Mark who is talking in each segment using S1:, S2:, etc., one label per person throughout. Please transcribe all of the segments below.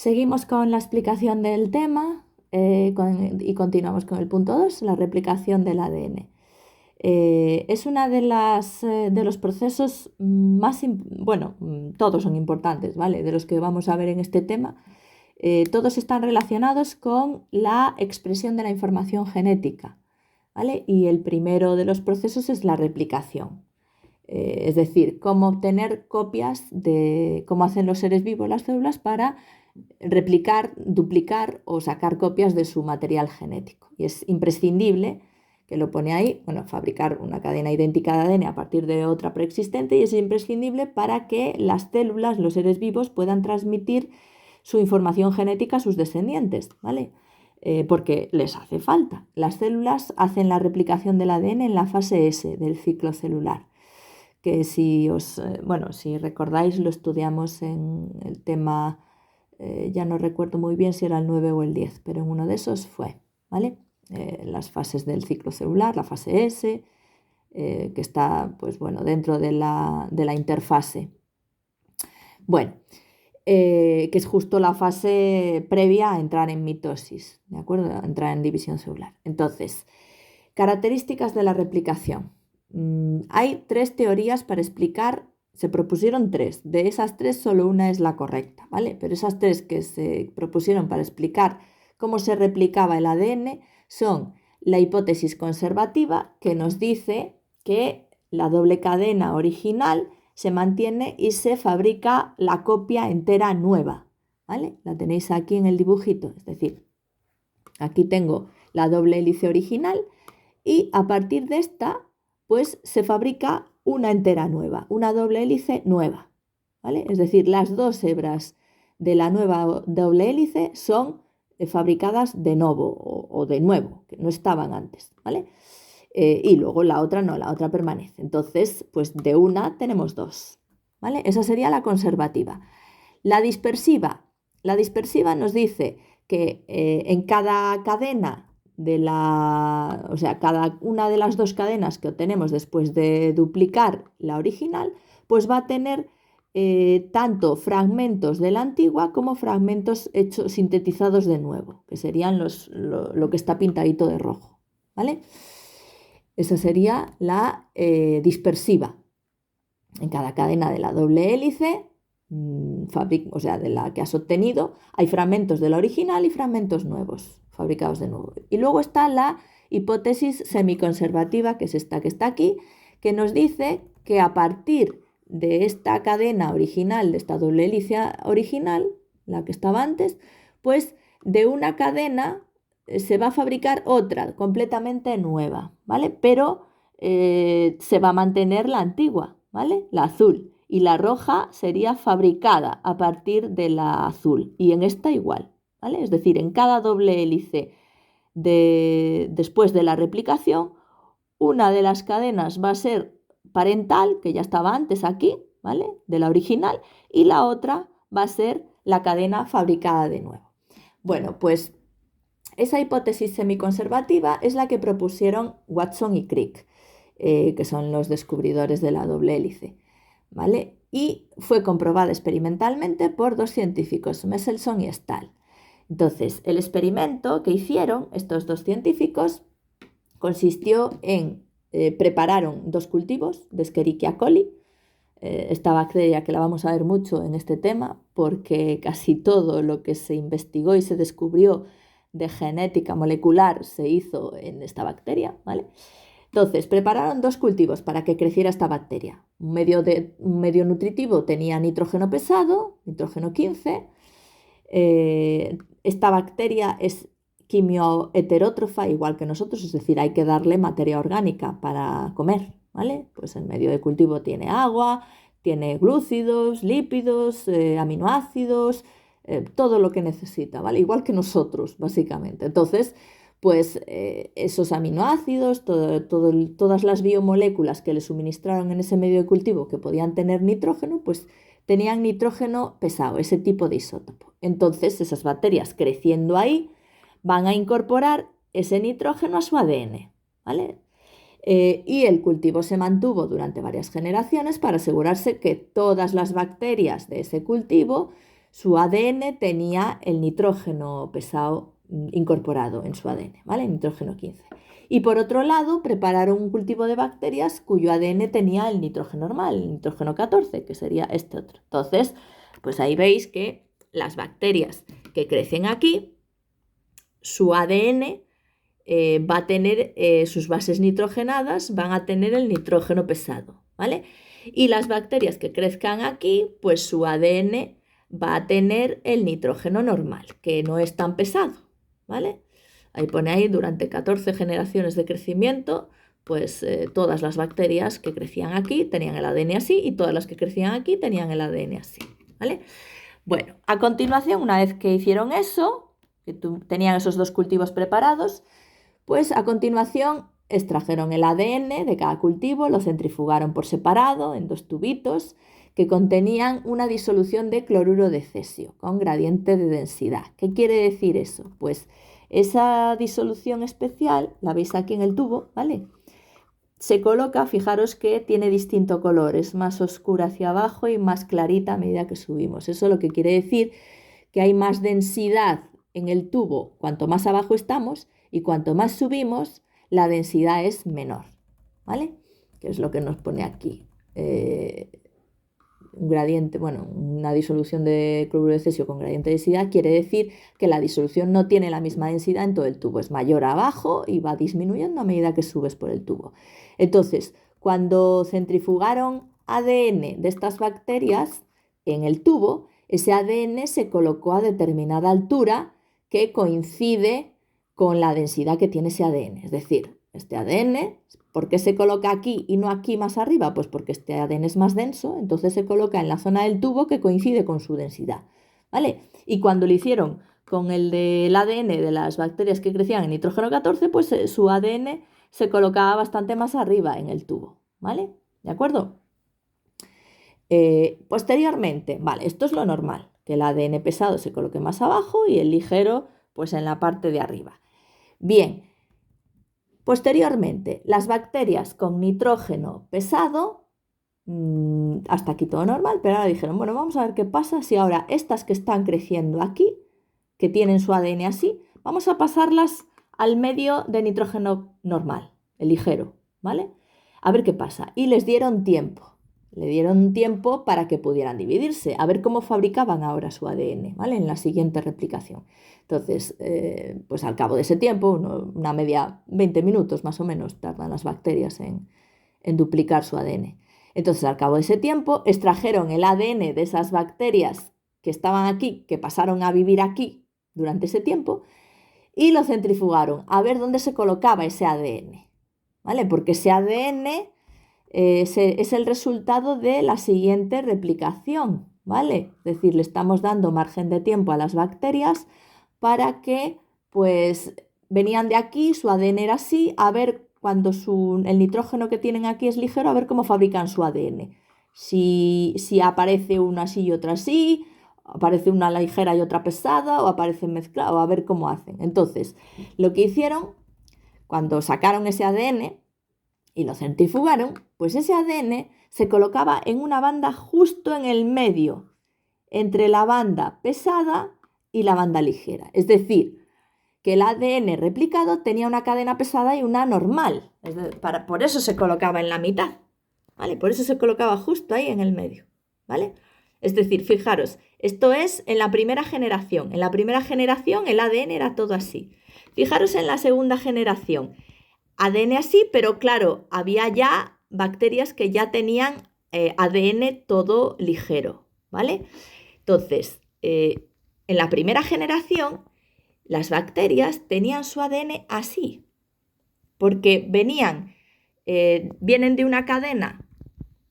S1: Seguimos con la explicación del tema y continuamos con el punto 2, la replicación del ADN. Es una de los procesos bueno, todos son importantes, ¿vale? De los que vamos a ver en este tema. Todos están relacionados con la expresión de la información genética, ¿vale? Y el primero de los procesos es la replicación. Es decir, cómo obtener copias de cómo hacen los seres vivos las células para replicar, duplicar o sacar copias de su material genético. Y es imprescindible, que lo pone ahí, bueno, fabricar una cadena idéntica de ADN a partir de otra preexistente, y es imprescindible para que las células, los seres vivos, puedan transmitir su información genética a sus descendientes, ¿vale? Porque les hace falta. Las células hacen la replicación del ADN en la fase S del ciclo celular, que si recordáis, lo estudiamos en el tema, ya no recuerdo muy bien si era el 9 o el 10, pero en uno de esos fue, ¿vale? Las fases del ciclo celular, la fase S, que está, pues bueno, dentro de la interfase. Bueno, que es justo la fase previa a entrar en mitosis, ¿de acuerdo? A entrar en división celular. Entonces, características de la replicación. Hay 3 teorías para explicar, se propusieron 3, de esas 3 solo una es la correcta, ¿vale? Pero esas 3 que se propusieron para explicar cómo se replicaba el ADN son la hipótesis conservativa, que nos dice que la doble cadena original se mantiene y se fabrica la copia entera nueva, ¿vale? La tenéis aquí en el dibujito, es decir, aquí tengo la doble hélice original y a partir de esta, pues se fabrica una entera nueva, una doble hélice nueva, ¿vale? Es decir, las 2 hebras de la nueva doble hélice son fabricadas de nuevo o de nuevo, que no estaban antes, ¿vale? Y luego la otra no, la otra permanece. Entonces, pues de una tenemos 2, ¿vale? Esa sería la conservativa. La dispersiva nos dice que en cada cadena o sea, cada una de las 2 cadenas que obtenemos después de duplicar la original, pues va a tener tanto fragmentos de la antigua como fragmentos sintetizados de nuevo, que serían lo que está pintadito de rojo, ¿vale? Esa sería la dispersiva. En cada cadena de la doble hélice, o sea, de la que has obtenido, hay fragmentos de la original y fragmentos nuevos, fabricados de nuevo. Y luego está la hipótesis semiconservativa, que es esta que está aquí, que nos dice que a partir de esta cadena original, de esta doble hélice original, la que estaba antes, pues de una cadena se va a fabricar otra completamente nueva, ¿vale? Pero se va a mantener la antigua, ¿vale? La azul. Y la roja sería fabricada a partir de la azul. Y en esta igual, ¿vale? Es decir, en cada doble hélice después de la replicación, una de las cadenas va a ser parental, que ya estaba antes aquí, ¿vale? De la original, y la otra va a ser la cadena fabricada de nuevo. Bueno, pues esa hipótesis semiconservativa es la que propusieron Watson y Crick, que son los descubridores de la doble hélice, ¿vale? Y fue comprobada experimentalmente por 2 científicos, Mendelssohn y Stahl. Entonces, el experimento que hicieron estos 2 científicos consistió en prepararon 2 cultivos de Escherichia coli, esta bacteria que la vamos a ver mucho en este tema, porque casi todo lo que se investigó y se descubrió de genética molecular se hizo en esta bacteria, ¿vale? Entonces, prepararon 2 cultivos para que creciera esta bacteria. Un medio nutritivo tenía nitrógeno pesado, nitrógeno 15. Esta bacteria es quimioheterótrofa, igual que nosotros, es decir, hay que darle materia orgánica para comer, ¿vale? Pues el medio de cultivo tiene agua, tiene glúcidos, lípidos, aminoácidos, todo lo que necesita, ¿vale? Igual que nosotros, básicamente. Entonces, pues esos aminoácidos, todas las biomoléculas que le suministraron en ese medio de cultivo que podían tener nitrógeno, pues tenían nitrógeno pesado, ese tipo de isótopo. Entonces, esas bacterias creciendo ahí van a incorporar ese nitrógeno a su ADN, ¿vale? Y el cultivo se mantuvo durante varias generaciones para asegurarse que todas las bacterias de ese cultivo su ADN tenía el nitrógeno pesado incorporado en su ADN, ¿vale? Nitrógeno 15. Y por otro lado, prepararon un cultivo de bacterias cuyo ADN tenía el nitrógeno normal, el nitrógeno 14, que sería este otro. Entonces, pues ahí veis que las bacterias que crecen aquí, su ADN va a tener sus bases nitrogenadas, van a tener el nitrógeno pesado, ¿vale? Y las bacterias que crezcan aquí, pues su ADN va a tener el nitrógeno normal, que no es tan pesado, ¿vale? Ahí pone ahí, durante 14 generaciones de crecimiento, pues todas las bacterias que crecían aquí tenían el ADN así y todas las que crecían aquí tenían el ADN así, ¿vale? Bueno, a continuación, una vez que hicieron eso, que tenían esos dos cultivos preparados, pues a continuación extrajeron el ADN de cada cultivo, lo centrifugaron por separado en dos tubitos que contenían una disolución de cloruro de cesio con gradiente de densidad. ¿Qué quiere decir eso? Pues esa disolución especial, la veis aquí en el tubo, ¿vale? Se coloca, fijaros que tiene distinto color, es más oscura hacia abajo y más clarita a medida que subimos. Eso lo que quiere decir que hay más densidad en el tubo cuanto más abajo estamos y cuanto más subimos, la densidad es menor, ¿vale? Que es lo que nos pone aquí. Un gradiente, bueno, una disolución de cloruro de cesio con gradiente de densidad quiere decir que la disolución no tiene la misma densidad en todo el tubo, es mayor abajo y va disminuyendo a medida que subes por el tubo. Entonces, cuando centrifugaron ADN de estas bacterias en el tubo, ese ADN se colocó a determinada altura que coincide con la densidad que tiene ese ADN. Es decir, este ADN, ¿por qué se coloca aquí y no aquí más arriba? Pues porque este ADN es más denso, entonces se coloca en la zona del tubo que coincide con su densidad, ¿vale? Y cuando lo hicieron con el del ADN de las bacterias que crecían en nitrógeno 14, pues su ADN se colocaba bastante más arriba en el tubo, ¿vale? ¿De acuerdo? Posteriormente, vale, esto es lo normal, que el ADN pesado se coloque más abajo y el ligero pues en la parte de arriba. Bien, posteriormente, las bacterias con nitrógeno pesado, hasta aquí todo normal, pero ahora dijeron, bueno, vamos a ver qué pasa si ahora estas que están creciendo aquí, que tienen su ADN así, vamos a pasarlas al medio de nitrógeno normal, el ligero, ¿vale? A ver qué pasa. Y les dieron tiempo. Le dieron tiempo para que pudieran dividirse, a ver cómo fabricaban ahora su ADN, ¿vale? En la siguiente replicación. Entonces, pues al cabo de ese tiempo, una media 20 minutos más o menos tardan las bacterias en duplicar su ADN. Entonces, al cabo de ese tiempo, extrajeron el ADN de esas bacterias que estaban aquí, que pasaron a vivir aquí durante ese tiempo, y lo centrifugaron a ver dónde se colocaba ese ADN, ¿vale? Porque ese ADN es el resultado de la siguiente replicación, ¿vale? Es decir, le estamos dando margen de tiempo a las bacterias para que, pues, venían de aquí, su ADN era así, a ver cuando el nitrógeno que tienen aquí es ligero, a ver cómo fabrican su ADN. Si aparece una así y otra así, aparece una ligera y otra pesada, o aparecen mezclados, a ver cómo hacen. Entonces, lo que hicieron, cuando sacaron ese ADN y lo centrifugaron, pues ese ADN se colocaba en una banda justo en el medio, entre la banda pesada y la banda ligera. Es decir, que el ADN replicado tenía una cadena pesada y una normal. Por eso se colocaba en la mitad, ¿vale? Por eso se colocaba justo ahí en el medio, ¿vale? Es decir, fijaros, esto es en la primera generación. En la primera generación el ADN era todo así. Fijaros en la segunda generación. ADN así, pero claro, había ya bacterias que ya tenían ADN todo ligero, ¿vale? Entonces, en la primera generación, las bacterias tenían su ADN así, porque vienen de una cadena.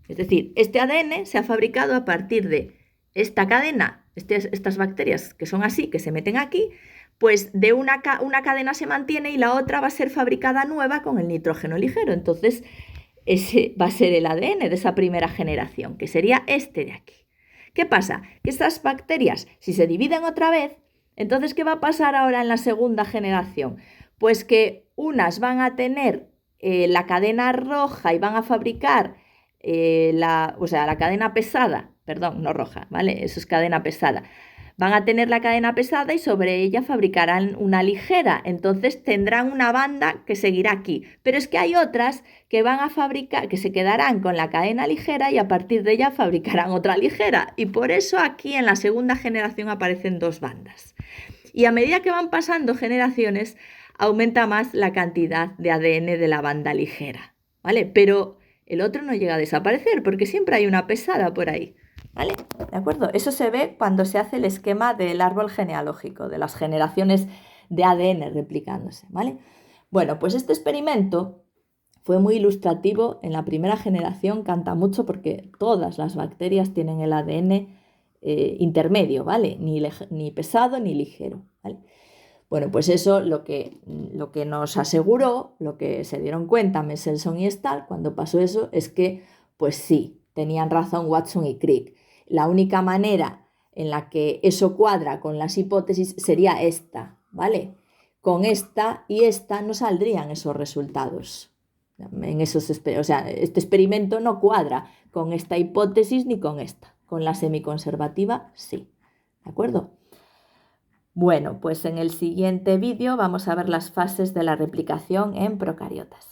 S1: Es decir, este ADN se ha fabricado a partir de esta cadena, estas bacterias que son así, que se meten aquí, pues de una cadena se mantiene y la otra va a ser fabricada nueva con el nitrógeno ligero. Entonces, ese va a ser el ADN de esa primera generación, que sería este de aquí. ¿Qué pasa? Que estas bacterias, si se dividen otra vez, entonces, ¿qué va a pasar ahora en la segunda generación? Pues que unas van a tener la cadena roja y van a fabricar la cadena pesada perdón, no roja, ¿vale? Eso es cadena pesada. Van a tener la cadena pesada y sobre ella fabricarán una ligera. Entonces tendrán una banda que seguirá aquí. Pero es que hay otras que van a fabricar, que se quedarán con la cadena ligera y a partir de ella fabricarán otra ligera. Y por eso aquí en la segunda generación aparecen dos bandas. Y a medida que van pasando generaciones, aumenta más la cantidad de ADN de la banda ligera, ¿vale? Pero el otro no llega a desaparecer porque siempre hay una pesada por ahí, ¿vale? ¿De acuerdo? Eso se ve cuando se hace el esquema del árbol genealógico, de las generaciones de ADN replicándose, ¿vale? Bueno, pues este experimento fue muy ilustrativo. En la primera generación canta mucho porque todas las bacterias tienen el ADN intermedio, ¿vale? Ni pesado ni ligero, ¿vale? Bueno, pues eso lo que nos aseguró, lo que se dieron cuenta Mendelssohn y Stahl cuando pasó eso, es que, pues sí, tenían razón Watson y Crick. La única manera en la que eso cuadra con las hipótesis sería esta, ¿vale? Con esta y esta no saldrían esos resultados. O sea, este experimento no cuadra con esta hipótesis ni con esta. Con la semiconservativa, sí. ¿De acuerdo? Bueno, pues en el siguiente vídeo vamos a ver las fases de la replicación en procariotas.